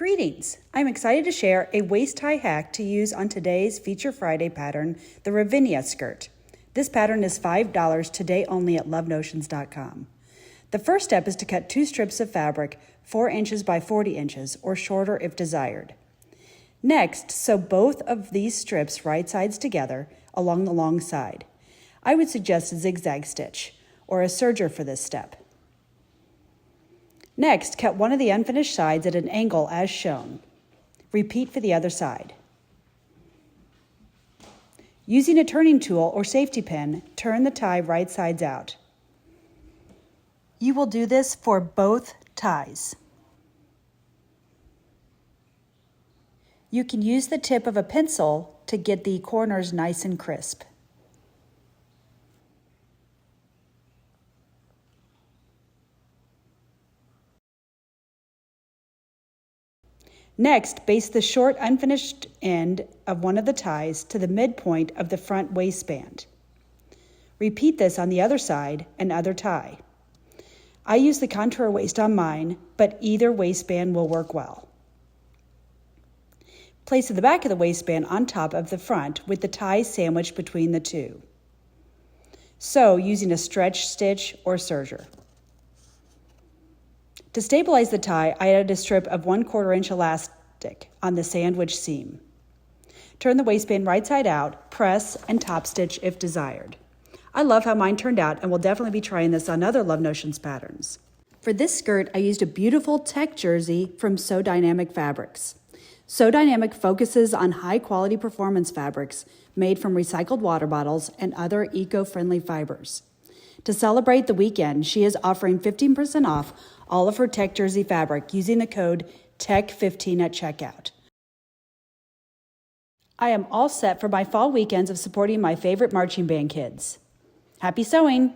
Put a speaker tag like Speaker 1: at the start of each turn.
Speaker 1: Greetings! I'm excited to share a waist tie hack to use on today's Feature Friday pattern, the Ravinia Skirt. This pattern is $5 today only at lovenotions.com. The first step is to cut 2 strips of fabric 4 inches by 40 inches or shorter if desired. Next, sew both of these strips right sides together along the long side. I would suggest a zigzag stitch or a serger for this step. Next, cut one of the unfinished sides at an angle as shown. Repeat for the other side. Using a turning tool or safety pin, turn the tie right sides out. You will do this for both ties. You can use the tip of a pencil to get the corners nice and crisp. Next, baste the short unfinished end of one of the ties to the midpoint of the front waistband. Repeat this on the other side and other tie. I use the contour waist on mine, but either waistband will work well. Place the back of the waistband on top of the front with the tie sandwiched between the two. Sew using a stretch stitch or serger. To stabilize the tie, I added a strip of 1/4 inch elastic on the sandwich seam. Turn the waistband right side out, press, and top stitch if desired. I love how mine turned out and will definitely be trying this on other Love Notions patterns. For this skirt, I used a beautiful tech jersey from Sew Dynamic Fabrics. Sew Dynamic focuses on high-quality performance fabrics made from recycled water bottles and other eco-friendly fibers. To celebrate the weekend, she is offering 15% off all of her tech jersey fabric using the code TECH15 at checkout. I am all set for my fall weekends of supporting my favorite marching band kids. Happy sewing!